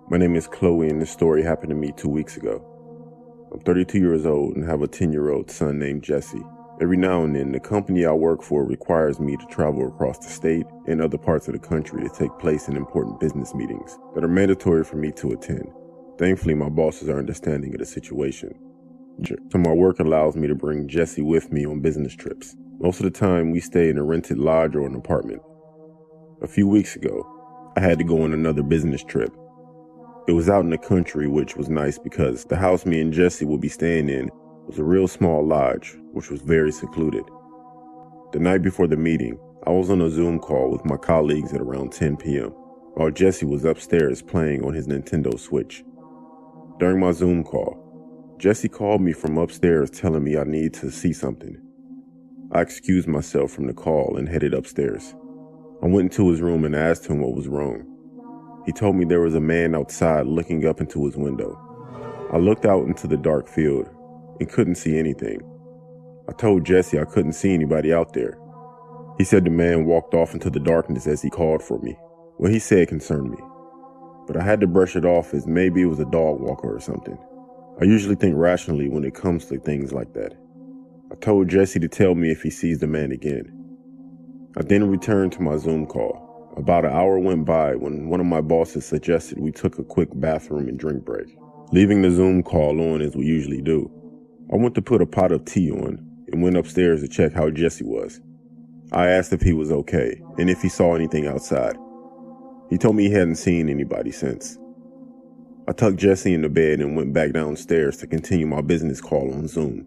My name is Chloe, and this story happened to me 2 weeks ago. I'm 32 years old and have a 10-year-old son named Jesse. Every now and then, the company I work for requires me to travel across the state and other parts of the country to take place in important business meetings that are mandatory for me to attend. Thankfully, my bosses are understanding of the situation, so my work allows me to bring Jesse with me on business trips. Most of the time, we stay in a rented lodge or an apartment. A few weeks ago, I had to go on another business trip. It was out in the country, which was nice because the house me and Jesse would be staying in was a real small lodge, which was very secluded. The night before the meeting, I was on a Zoom call with my colleagues at around 10 p.m., while Jesse was upstairs playing on his Nintendo Switch. During my Zoom call, Jesse called me from upstairs telling me I need to see something. I excused myself from the call and headed upstairs. I went into his room and asked him what was wrong. He told me there was a man outside looking up into his window. I looked out into the dark field and couldn't see anything. I told Jesse I couldn't see anybody out there. He said the man walked off into the darkness as he called for me. What he said concerned me, but I had to brush it off as maybe it was a dog walker or something. I usually think rationally when it comes to things like that. I told Jesse to tell me if he sees the man again. I then returned to my Zoom call. About an hour went by when one of my bosses suggested we took a quick bathroom and drink break. Leaving the Zoom call on as we usually do, I went to put a pot of tea on and went upstairs to check how Jesse was. I asked if he was okay and if he saw anything outside. He told me he hadn't seen anybody since. I tucked Jesse in the bed and went back downstairs to continue my business call on Zoom.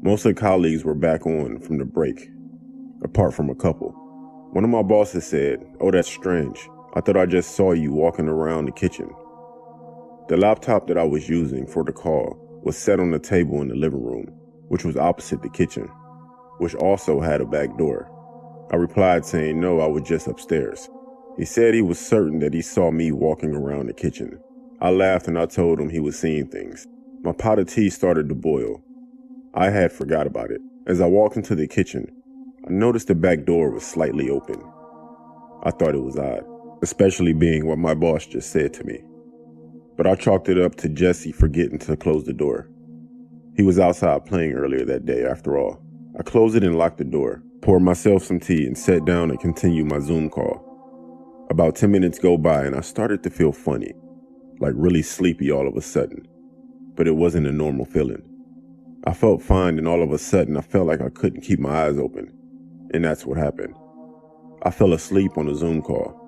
Most of the colleagues were back on from the break, apart from a couple. One of my bosses said, "Oh, that's strange. I thought I just saw you walking around the kitchen." The laptop that I was using for the call was set on the table in the living room, which was opposite the kitchen, which also had a back door. I replied saying no, I was just upstairs. He said he was certain that he saw me walking around the kitchen. I laughed and I told him he was seeing things. My pot of tea started to boil. I had forgot about it. As I walked into the kitchen, I noticed the back door was slightly open. I thought it was odd, especially being what my boss just said to me. But I chalked it up to Jesse forgetting to close the door. He was outside playing earlier that day after all. I closed it and locked the door, poured myself some tea and sat down to continue my Zoom call. About 10 minutes go by and I started to feel funny, like really sleepy all of a sudden. But it wasn't a normal feeling. I felt fine and all of a sudden I felt like I couldn't keep my eyes open. And that's what happened. I fell asleep on the Zoom call.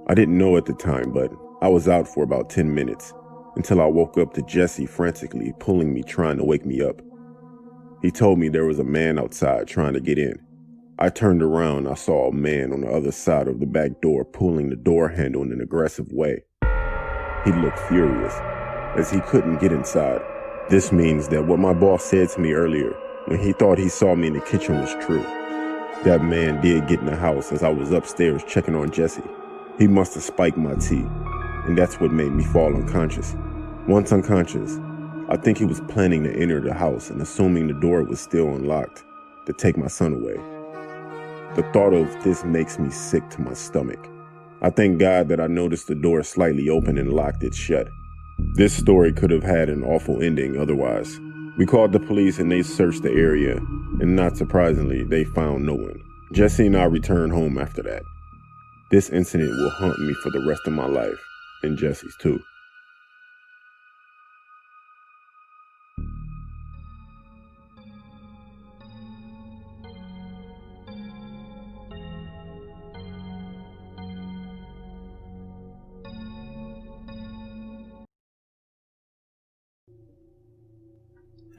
I didn't know at the time, but I was out for about 10 minutes until I woke up to Jesse frantically pulling me, trying to wake me up. He told me there was a man outside trying to get in. I turned around and I saw a man on the other side of the back door pulling the door handle in an aggressive way. He looked furious, as he couldn't get inside. This means that what my boss said to me earlier, when he thought he saw me in the kitchen, was true. That man did get in the house as I was upstairs checking on Jesse. He must have spiked my tea, and that's what made me fall unconscious. Once unconscious, I think he was planning to enter the house and assuming the door was still unlocked to take my son away. The thought of this makes me sick to my stomach. I thank God that I noticed the door slightly open and locked it shut. This story could have had an awful ending otherwise. We called the police and they searched the area, and not surprisingly, they found no one. Jesse and I returned home after that. This incident will haunt me for the rest of my life, and Jesse's too.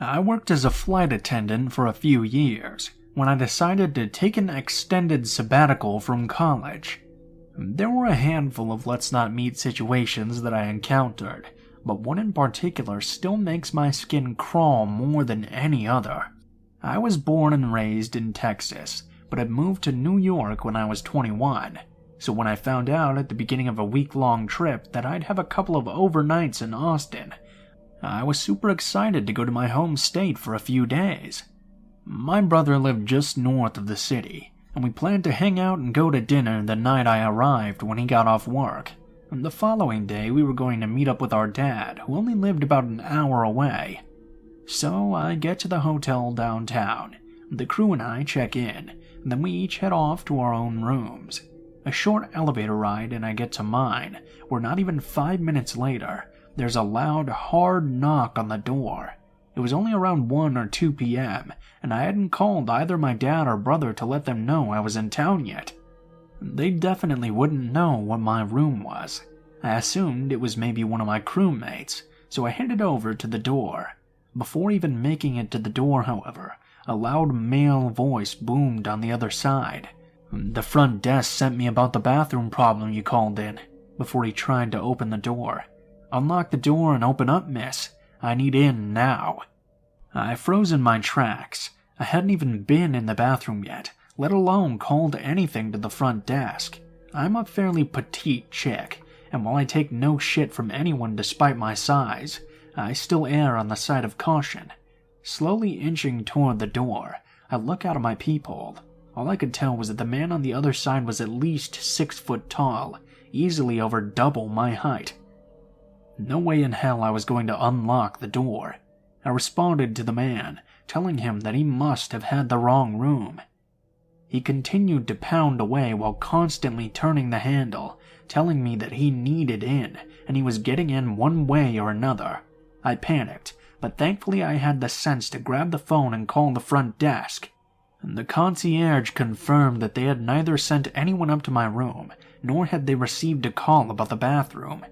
I worked as a flight attendant for a few years when I decided to take an extended sabbatical from college. There were a handful of let's not meet situations that I encountered, but one in particular still makes my skin crawl more than any other. I was born and raised in Texas, but had moved to New York when I was 21, so when I found out at the beginning of a week-long trip that I'd have a couple of overnights in Austin, I was super excited to go to my home state for a few days. My brother lived just north of the city, and we planned to hang out and go to dinner the night I arrived when he got off work. The following day, we were going to meet up with our dad, who only lived about an hour away. So I get to the hotel downtown. The crew and I check in, and then we each head off to our own rooms. A short elevator ride and I get to mine, where not even 5 minutes later, there's a loud, hard knock on the door. It was only around 1 or 2 p.m., and I hadn't called either my dad or brother to let them know I was in town yet. They definitely wouldn't know what my room was. I assumed it was maybe one of my crewmates, so I headed over to the door. Before even making it to the door, however, a loud male voice boomed on the other side. "The front desk sent me about the bathroom problem you called in," before he tried to open the door. "Unlock the door and open up, miss. I need in now." I froze in my tracks. I hadn't even been in the bathroom yet, let alone called anything to the front desk. I'm a fairly petite chick, and while I take no shit from anyone despite my size, I still err on the side of caution. Slowly inching toward the door, I look out of my peephole. All I could tell was that the man on the other side was at least 6 foot tall, easily over double my height. No way in hell I was going to unlock the door. I responded to the man, telling him that he must have had the wrong room. He continued to pound away while constantly turning the handle, telling me that he needed in, and he was getting in one way or another. I panicked, but thankfully I had the sense to grab the phone and call the front desk. The concierge confirmed that they had neither sent anyone up to my room, nor had they received a call about the bathroom.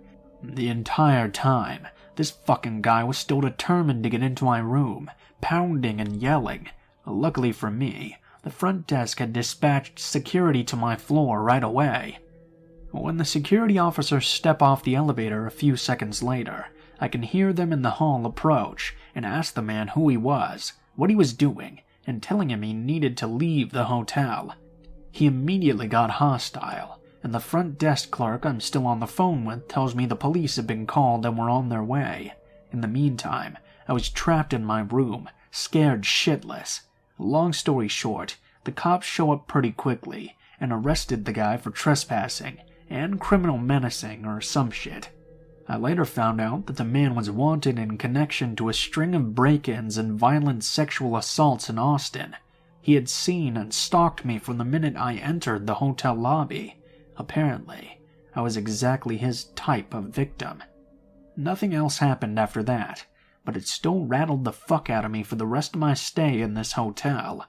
The entire time, this fucking guy was still determined to get into my room, pounding and yelling. Luckily for me, the front desk had dispatched security to my floor right away. When the security officers step off the elevator a few seconds later, I can hear them in the hall approach and ask the man who he was, what he was doing, and telling him he needed to leave the hotel. He immediately got hostile, and the front desk clerk I'm still on the phone with tells me the police had been called and were on their way. In the meantime, I was trapped in my room, scared shitless. Long story short, the cops show up pretty quickly and arrested the guy for trespassing and criminal menacing or some shit. I later found out that the man was wanted in connection to a string of break-ins and violent sexual assaults in Austin. He had seen and stalked me from the minute I entered the hotel lobby. Apparently, I was exactly his type of victim. Nothing else happened after that, but it still rattled the fuck out of me for the rest of my stay in this hotel.